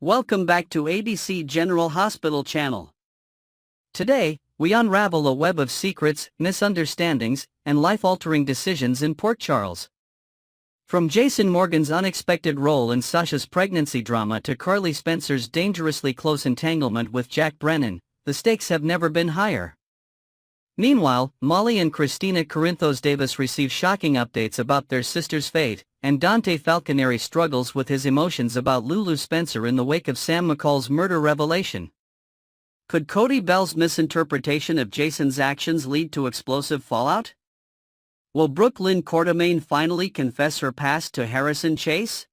Welcome back to ABC General Hospital channel. Today, we unravel a web of secrets, misunderstandings, and life-altering decisions in Port Charles. From Jason Morgan's unexpected role in Sasha's pregnancy drama to Carly Spencer's dangerously close entanglement with Jack Brennan, the stakes have never been higher. Meanwhile, Molly and Christina Corinthos Davis receive shocking updates about their sister's fate, and Dante Falconeri struggles with his emotions about Lulu Spencer in the wake of Sam McCall's murder revelation. Could Cody Bell's misinterpretation of Jason's actions lead to explosive fallout? Will Brooke Lynn Quartermaine finally confess her past to Harrison Chase?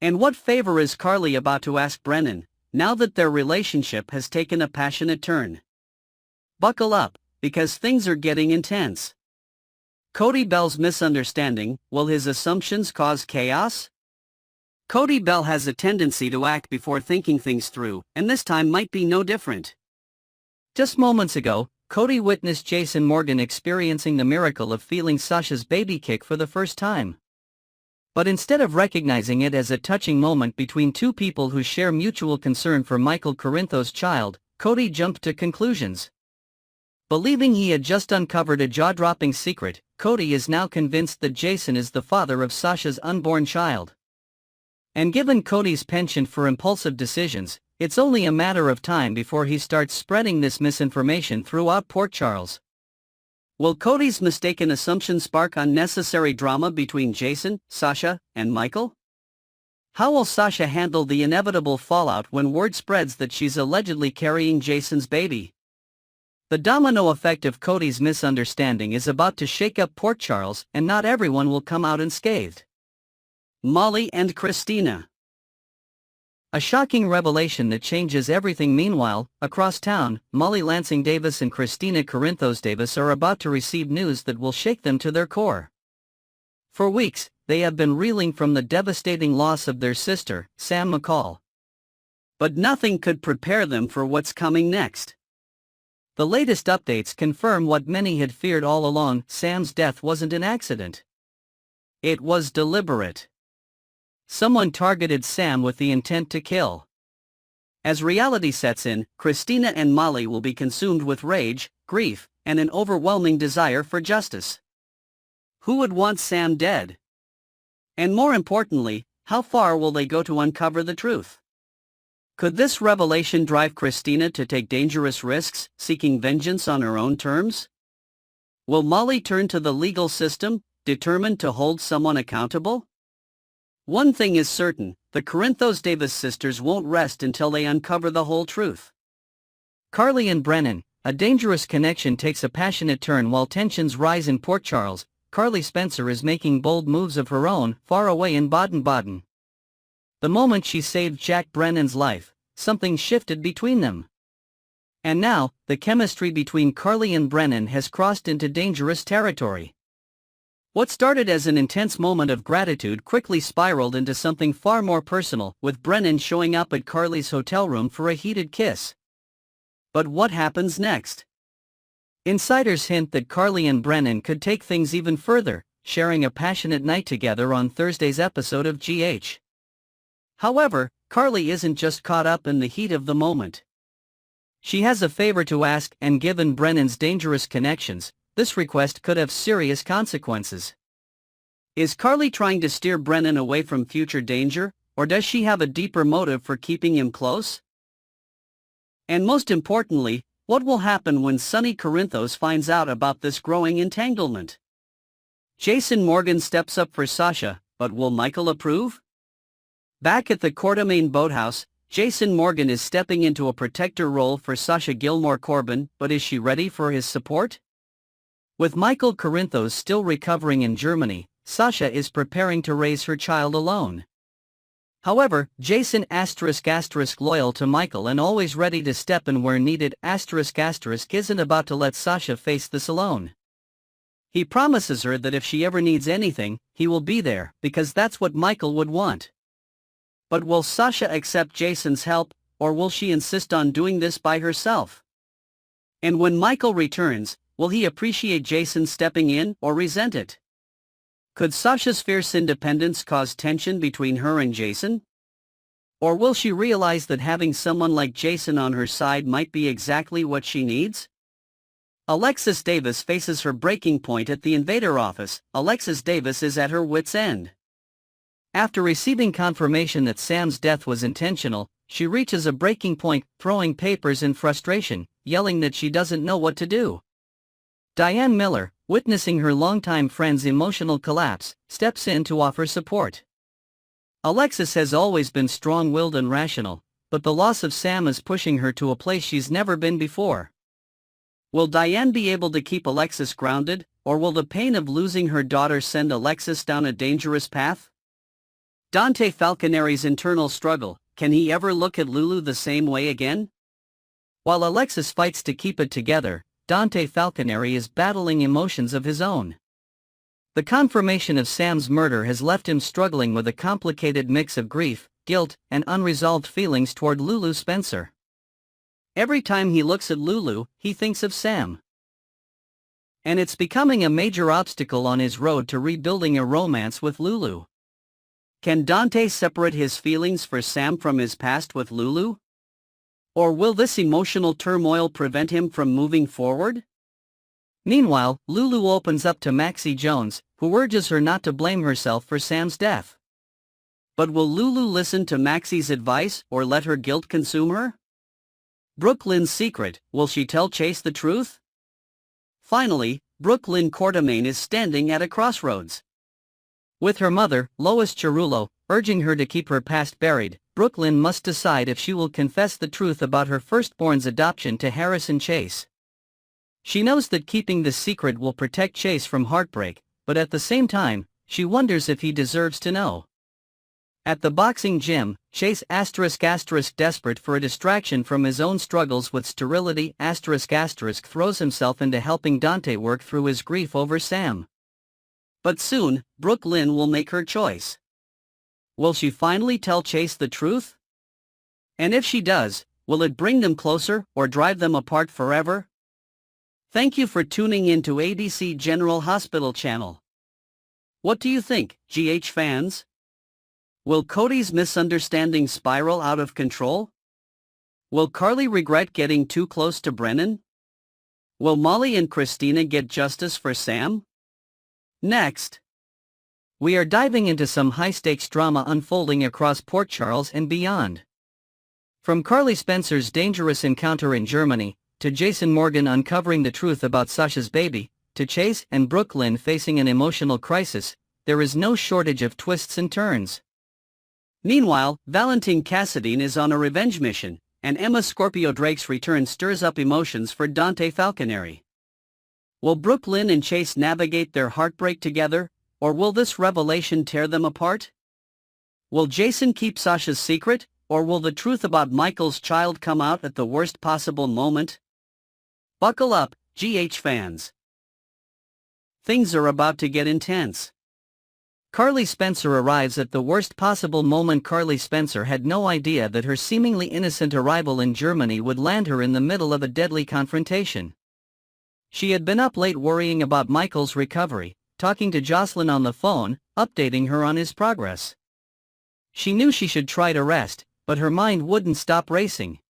And what favor is Carly about to ask Brennan, now that their relationship has taken a passionate turn? Buckle up, because things are getting intense. Cody Bell's misunderstanding, will his assumptions cause chaos? Cody Bell has a tendency to act before thinking things through, and this time might be no different. Just moments ago, Cody witnessed Jason Morgan experiencing the miracle of feeling Sasha's baby kick for the first time. But instead of recognizing it as a touching moment between two people who share mutual concern for Michael Corinthos' child, Cody jumped to conclusions. Believing he had just uncovered a jaw-dropping secret, Cody is now convinced that Jason is the father of Sasha's unborn child. And given Cody's penchant for impulsive decisions, it's only a matter of time before he starts spreading this misinformation throughout Port Charles. Will Cody's mistaken assumption spark unnecessary drama between Jason, Sasha, and Michael? How will Sasha handle the inevitable fallout when word spreads that she's allegedly carrying Jason's baby? The domino effect of Cody's misunderstanding is about to shake up Port Charles, and not everyone will come out unscathed. Molly and Christina. A shocking revelation that changes everything. Meanwhile, across town, Molly Lansing Davis and Christina Corinthos Davis are about to receive news that will shake them to their core. For weeks, they have been reeling from the devastating loss of their sister, Sam McCall. But nothing could prepare them for what's coming next. The latest updates confirm what many had feared all along: Sam's death wasn't an accident. It was deliberate. Someone targeted Sam with the intent to kill. As reality sets in, Christina and Molly will be consumed with rage, grief, and an overwhelming desire for justice. Who would want Sam dead? And more importantly, how far will they go to uncover the truth? Could this revelation drive Christina to take dangerous risks, seeking vengeance on her own terms? Will Molly turn to the legal system, determined to hold someone accountable? One thing is certain: the Corinthos Davis sisters won't rest until they uncover the whole truth. Carly and Brennan, a dangerous connection takes a passionate turn while tensions rise in Port Charles. Carly Spencer is making bold moves of her own, far away in Baden-Baden. The moment she saved Jack Brennan's life, something shifted between them. And now, the chemistry between Carly and Brennan has crossed into dangerous territory. What started as an intense moment of gratitude quickly spiraled into something far more personal, with Brennan showing up at Carly's hotel room for a heated kiss. But what happens next? Insiders hint that Carly and Brennan could take things even further, sharing a passionate night together on Thursday's episode of GH. However, Carly isn't just caught up in the heat of the moment. She has a favor to ask, and given Brennan's dangerous connections, this request could have serious consequences. Is Carly trying to steer Brennan away from future danger, or does she have a deeper motive for keeping him close? And most importantly, what will happen when Sonny Corinthos finds out about this growing entanglement? Jason Morgan steps up for Sasha, but will Michael approve? Back at the Quartermaine boathouse, Jason Morgan is stepping into a protector role for Sasha Gilmore Corbin, but is she ready for his support? With Michael Corinthos still recovering in Germany, Sasha is preparing to raise her child alone. However, Jason *** loyal to Michael and always ready to step in where needed *** isn't about to let Sasha face this alone. He promises her that if she ever needs anything, he will be there, because that's what Michael would want. But will Sasha accept Jason's help, or will she insist on doing this by herself? And when Michael returns, will he appreciate Jason stepping in or resent it? Could Sasha's fierce independence cause tension between her and Jason? Or will she realize that having someone like Jason on her side might be exactly what she needs? Alexis Davis faces her breaking point at the invader office. Alexis Davis is at her wit's end. After receiving confirmation that Sam's death was intentional, she reaches a breaking point, throwing papers in frustration, yelling that she doesn't know what to do. Diane Miller, witnessing her longtime friend's emotional collapse, steps in to offer support. Alexis has always been strong-willed and rational, but the loss of Sam is pushing her to a place she's never been before. Will Diane be able to keep Alexis grounded, or will the pain of losing her daughter send Alexis down a dangerous path? Dante Falconeri's internal struggle: can he ever look at Lulu the same way again? While Alexis fights to keep it together, Dante Falconeri is battling emotions of his own. The confirmation of Sam's murder has left him struggling with a complicated mix of grief, guilt, and unresolved feelings toward Lulu Spencer. Every time he looks at Lulu, he thinks of Sam. And it's becoming a major obstacle on his road to rebuilding a romance with Lulu. Can Dante separate his feelings for Sam from his past with Lulu? Or will this emotional turmoil prevent him from moving forward? Meanwhile, Lulu opens up to Maxie Jones, who urges her not to blame herself for Sam's death. But will Lulu listen to Maxie's advice or let her guilt consume her? Brooklyn's secret: will she tell Chase the truth? Finally, Brooklyn Quartermain is standing at a crossroads. With her mother, Lois Cerullo, urging her to keep her past buried, Brooklyn must decide if she will confess the truth about her firstborn's adoption to Harrison Chase. She knows that keeping this secret will protect Chase from heartbreak, but at the same time, she wonders if he deserves to know. At the boxing gym, Chase desperate for a distraction from his own struggles with sterility throws himself into helping Dante work through his grief over Sam. But soon, Brooklyn will make her choice. Will she finally tell Chase the truth? And if she does, will it bring them closer or drive them apart forever? Thank you for tuning in to ADC General Hospital channel. What do you think, GH fans? Will Cody's misunderstanding spiral out of control? Will Carly regret getting too close to Brennan? Will Molly and Christina get justice for Sam? Next, we are diving into some high-stakes drama unfolding across Port Charles and beyond. From Carly Spencer's dangerous encounter in Germany, to Jason Morgan uncovering the truth about Sasha's baby, to Chase and Brooklyn facing an emotional crisis, there is no shortage of twists and turns. Meanwhile, Valentine is on a revenge mission, and Emma Scorpio Drake's return stirs up emotions for Dante Falconeri. Will Brooklyn and Chase navigate their heartbreak together, or will this revelation tear them apart? Will Jason keep Sasha's secret, or will the truth about Michael's child come out at the worst possible moment? Buckle up, GH fans. Things are about to get intense. Carly Spencer arrives at the worst possible moment. Carly Spencer had no idea that her seemingly innocent arrival in Germany would land her in the middle of a deadly confrontation. She had been up late worrying about Michael's recovery, talking to Jocelyn on the phone, updating her on his progress. She knew she should try to rest, but her mind wouldn't stop racing.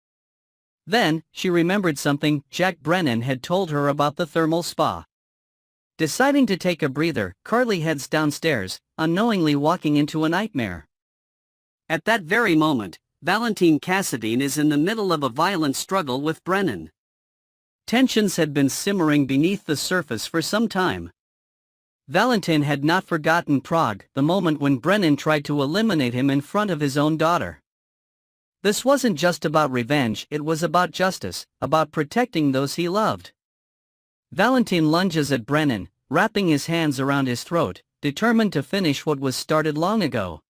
Then, she remembered something Jack Brennan had told her about the thermal spa. Deciding to take a breather, Carly heads downstairs, unknowingly walking into a nightmare. At that very moment, Valentine is in the middle of a violent struggle with Brennan. Tensions had been simmering beneath the surface for some time. Valentine had not forgotten Prague, the moment when Brennan tried to eliminate him in front of his own daughter. This wasn't just about revenge, it was about justice, about protecting those he loved. Valentine lunges at Brennan, wrapping his hands around his throat, determined to finish what was started long ago.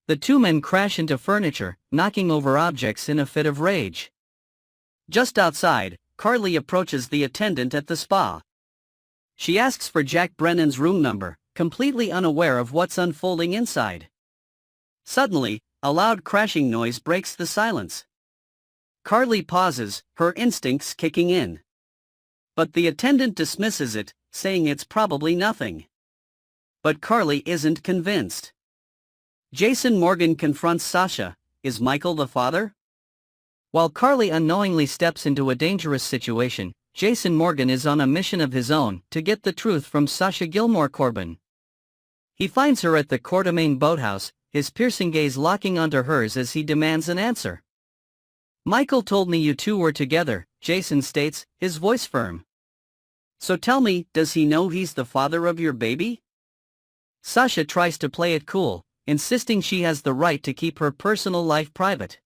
The two men crash into furniture, knocking over objects in a fit of rage. Just outside, Carly approaches the attendant at the spa. She asks for Jack Brennan's room number, completely unaware of what's unfolding inside. Suddenly, a loud crashing noise breaks the silence. Carly pauses, her instincts kicking in. But the attendant dismisses it, saying it's probably nothing. But Carly isn't convinced. Jason Morgan confronts Sasha, is Michael the father? While Carly unknowingly steps into a dangerous situation, Jason Morgan is on a mission of his own to get the truth from Sasha Gilmore Corbin. He finds her at the Quartermain boathouse, his piercing gaze locking onto hers as he demands an answer. "Michael told me you two were together," Jason states, his voice firm. "So tell me, does he know he's the father of your baby?" Sasha tries to play it cool, insisting she has the right to keep her personal life private.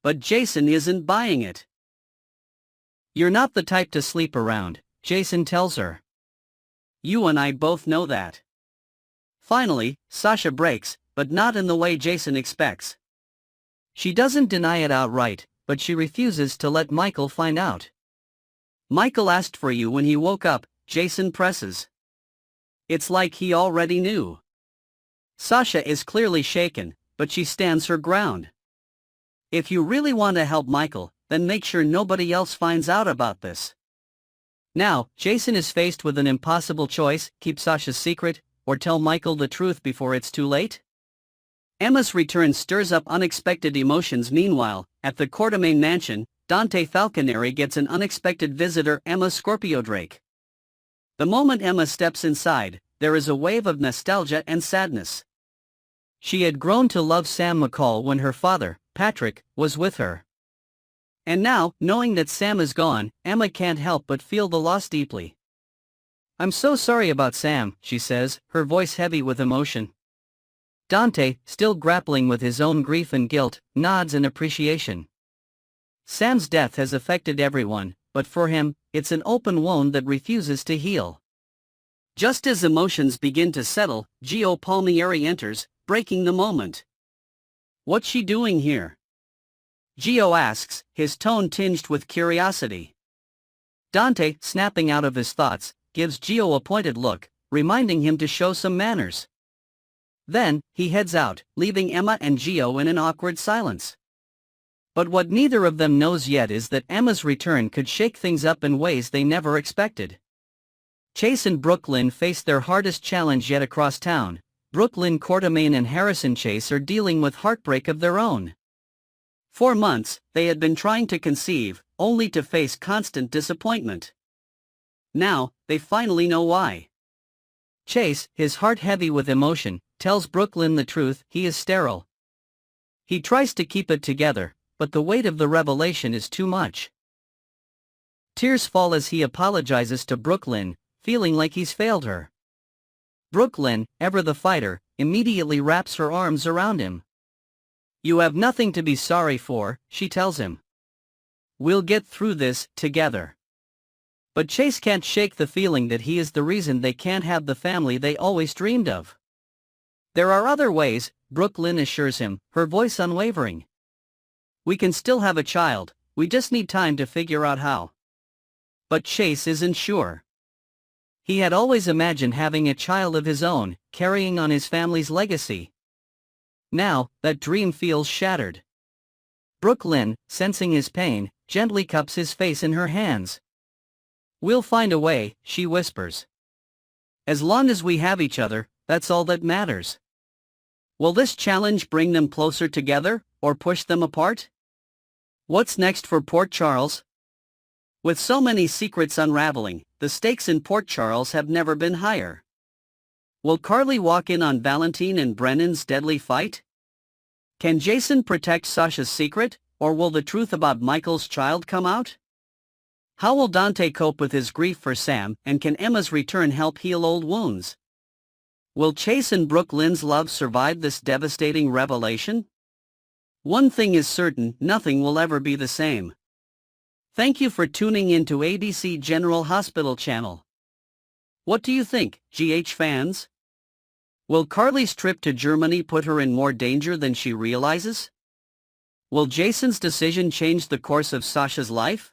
But Jason isn't buying it. "You're not the type to sleep around," Jason tells her. "You and I both know that." Finally, Sasha breaks, but not in the way Jason expects. She doesn't deny it outright, but she refuses to let Michael find out. "Michael asked for you when he woke up," Jason presses. It's like he already knew. Sasha is clearly shaken, but she stands her ground. "If you really want to help Michael, then make sure nobody else finds out about this." Now, Jason is faced with an impossible choice: keep Sasha's secret, or tell Michael the truth before it's too late. Emma's return stirs up unexpected emotions. Meanwhile, at the Quartermain mansion, Dante Falconeri gets an unexpected visitor: Emma Scorpio Drake. The moment Emma steps inside, there is a wave of nostalgia and sadness. She had grown to love Sam McCall when her father, Patrick, was with her. And now, knowing that Sam is gone, Emma can't help but feel the loss deeply. "I'm so sorry about Sam," she says, her voice heavy with emotion. Dante, still grappling with his own grief and guilt, nods in appreciation. Sam's death has affected everyone, but for him, it's an open wound that refuses to heal. Just as emotions begin to settle, Gio Palmieri enters, breaking the moment. "What's she doing here?" Gio asks, his tone tinged with curiosity. Dante, snapping out of his thoughts, gives Gio a pointed look, reminding him to show some manners. Then, he heads out, leaving Emma and Gio in an awkward silence. But what neither of them knows yet is that Emma's return could shake things up in ways they never expected. Chase and Brooklyn face their hardest challenge yet across town. Brooklyn Quartermain and Harrison Chase are dealing with heartbreak of their own. For months, they had been trying to conceive, only to face constant disappointment. Now, they finally know why. Chase, his heart heavy with emotion, tells Brooklyn the truth: he is sterile. He tries to keep it together, but the weight of the revelation is too much. Tears fall as he apologizes to Brooklyn, feeling like he's failed her. Brooklyn, ever the fighter, immediately wraps her arms around him. "You have nothing to be sorry for," she tells him. "We'll get through this together." But Chase can't shake the feeling that he is the reason they can't have the family they always dreamed of. "There are other ways," Brooklyn assures him, her voice unwavering. "We can still have a child, we just need time to figure out how." But Chase isn't sure. He had always imagined having a child of his own, carrying on his family's legacy. Now, that dream feels shattered. Brooklyn, sensing his pain, gently cups his face in her hands. "We'll find a way," she whispers. "As long as we have each other, that's all that matters." Will this challenge bring them closer together, or push them apart? What's next for Port Charles? With so many secrets unraveling, the stakes in Port Charles have never been higher. Will Carly walk in on Valentine and Brennan's deadly fight? Can Jason protect Sasha's secret, or will the truth about Michael's child come out? How will Dante cope with his grief for Sam, and can Emma's return help heal old wounds? Will Chase and Brooklyn's love survive this devastating revelation? One thing is certain: nothing will ever be the same. Thank you for tuning in to ABC General Hospital channel. What do you think, GH fans? Will Carly's trip to Germany put her in more danger than she realizes? Will Jason's decision change the course of Sasha's life?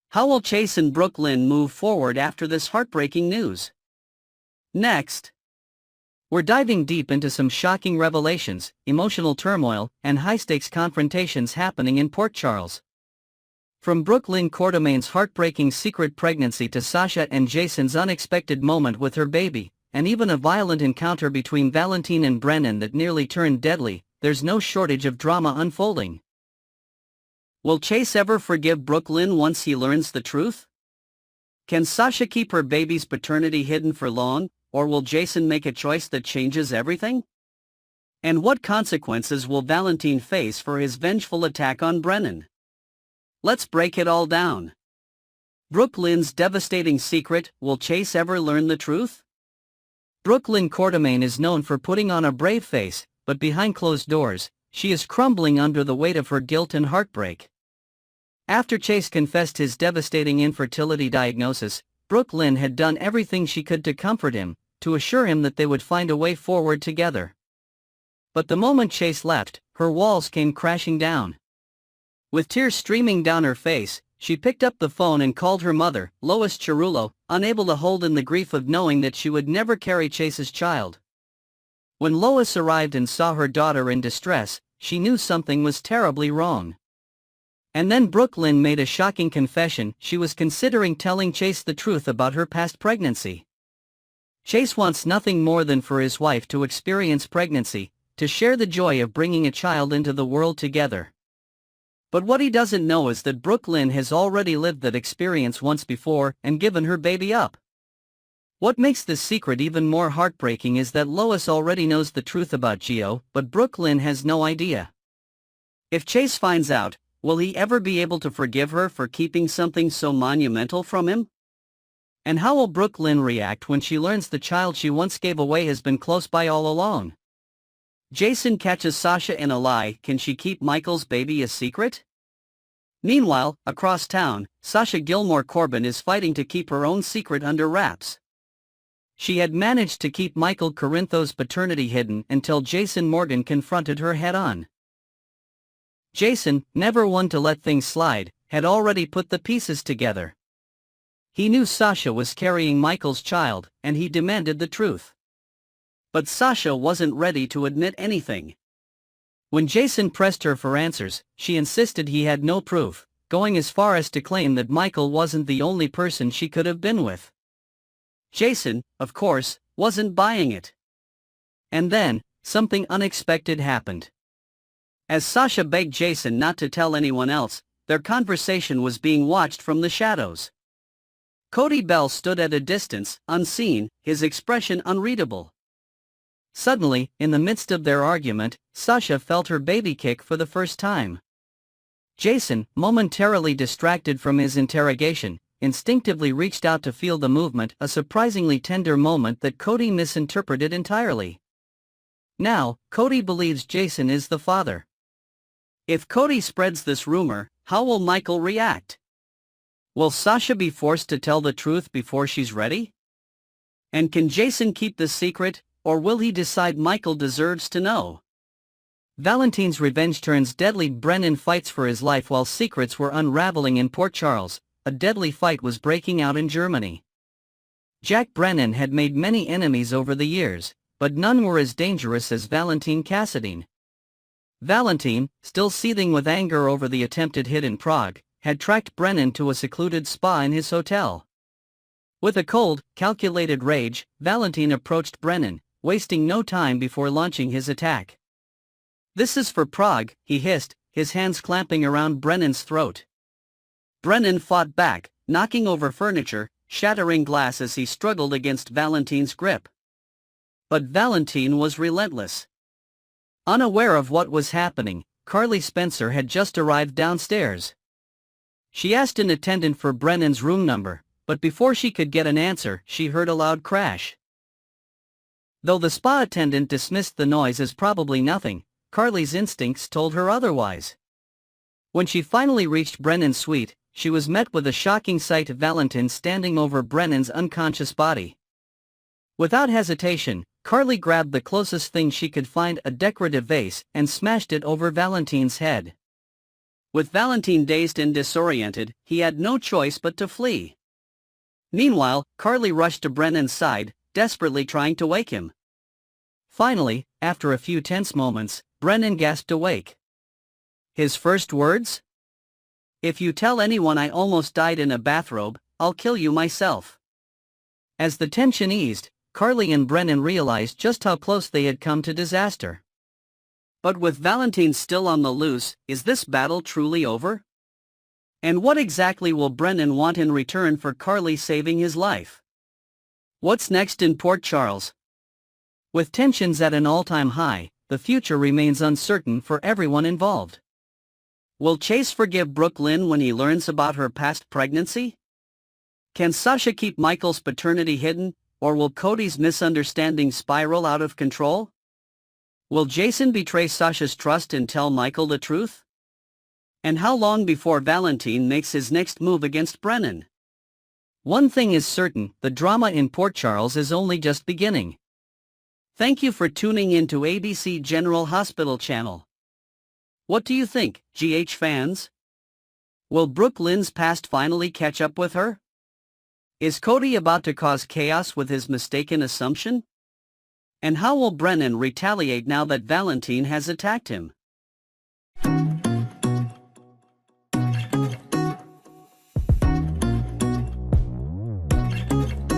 How will Chase and Brooklyn move forward after this heartbreaking news? Next, we're diving deep into some shocking revelations, emotional turmoil, and high-stakes confrontations happening in Port Charles. From Brooklyn Quartermain's heartbreaking secret pregnancy to Sasha and Jason's unexpected moment with her baby, and even a violent encounter between Valentine and Brennan that nearly turned deadly, there's no shortage of drama unfolding. Will Chase ever forgive Brooklyn once he learns the truth? Can Sasha keep her baby's paternity hidden for long, or will Jason make a choice that changes everything? And what consequences will Valentine face for his vengeful attack on Brennan? Let's break it all down. Brooklyn's devastating secret: will Chase ever learn the truth? Brooklyn Quartermain is known for putting on a brave face, but behind closed doors, she is crumbling under the weight of her guilt and heartbreak. After Chase confessed his devastating infertility diagnosis, Brooklyn had done everything she could to comfort him, to assure him that they would find a way forward together. But the moment Chase left, her walls came crashing down. With tears streaming down her face, she picked up the phone and called her mother, Lois Cerullo, unable to hold in the grief of knowing that she would never carry Chase's child. When Lois arrived and saw her daughter in distress, she knew something was terribly wrong. And then Brooklyn made a shocking confession: she was considering telling Chase the truth about her past pregnancy. Chase wants nothing more than for his wife to experience pregnancy, to share the joy of bringing a child into the world together. But what he doesn't know is that Brooklyn has already lived that experience once before and given her baby up. What makes this secret even more heartbreaking is that Lois already knows the truth about Gio, but Brooklyn has no idea. If Chase finds out, will he ever be able to forgive her for keeping something so monumental from him? And how will Brooklyn react when she learns the child she once gave away has been close by all along? Jason catches Sasha in a lie: can she keep Michael's baby a secret? Meanwhile, across town, Sasha Gilmore Corbin is fighting to keep her own secret under wraps. She had managed to keep Michael Corinthos' paternity hidden until Jason Morgan confronted her head-on. Jason, never one to let things slide, had already put the pieces together. He knew Sasha was carrying Michael's child, and he demanded the truth. But Sasha wasn't ready to admit anything. When Jason pressed her for answers, she insisted he had no proof, going as far as to claim that Michael wasn't the only person she could have been with. Jason, of course, wasn't buying it. And then, something unexpected happened. As Sasha begged Jason not to tell anyone else, their conversation was being watched from the shadows. Cody Bell stood at a distance, unseen, his expression unreadable. Suddenly, in the midst of their argument, Sasha felt her baby kick for the first time. Jason, momentarily distracted from his interrogation, instinctively reached out to feel the movement, a surprisingly tender moment that Cody misinterpreted entirely. Now, Cody believes Jason is the father. If Cody spreads this rumor, how will Michael react? Will Sasha be forced to tell the truth before she's ready? And can Jason keep the secret, or will he decide Michael deserves to know? Valentine's revenge turns deadly. Brennan fights for his life while secrets were unraveling in Port Charles. A deadly fight was breaking out in Germany. Jack Brennan had made many enemies over the years, but none were as dangerous as Valentine Cassadine. Valentine, still seething with anger over the attempted hit in Prague, had tracked Brennan to a secluded spa in his hotel. With a cold, calculated rage, Valentine approached Brennan, wasting no time before launching his attack. "This is for Prague," he hissed, his hands clamping around Brennan's throat. Brennan fought back, knocking over furniture, shattering glass as he struggled against Valentine's grip. But Valentine was relentless. Unaware of what was happening, Carly Spencer had just arrived downstairs. She asked an attendant for Brennan's room number, but before she could get an answer, she heard a loud crash. Though the spa attendant dismissed the noise as probably nothing, Carly's instincts told her otherwise. When she finally reached Brennan's suite, she was met with a shocking sight: Valentine standing over Brennan's unconscious body. Without hesitation, Carly grabbed the closest thing she could find, a decorative vase, and smashed it over Valentine's head. With Valentine dazed and disoriented, he had no choice but to flee. Meanwhile, Carly rushed to Brennan's side, desperately trying to wake him. Finally, after a few tense moments, Brennan gasped awake. His first words? "If you tell anyone I almost died in a bathrobe, I'll kill you myself." As the tension eased, Carly and Brennan realized just how close they had come to disaster. But with Valentine still on the loose, is this battle truly over? And what exactly will Brennan want in return for Carly saving his life? What's next in Port Charles? With tensions at an all-time high, the future remains uncertain for everyone involved. Will Chase forgive Brooklyn when he learns about her past pregnancy? Can Sasha keep Michael's paternity hidden, or will Cody's misunderstanding spiral out of control? Will Jason betray Sasha's trust and tell Michael the truth? And how long before Valentine makes his next move against Brennan? One thing is certain, the drama in Port Charles is only just beginning. Thank you for tuning in to ABC General Hospital channel. What do you think, GH fans? Will Brooklyn's past finally catch up with her? Is Cody about to cause chaos with his mistaken assumption? And how will Brennan retaliate now that Valentine has attacked him?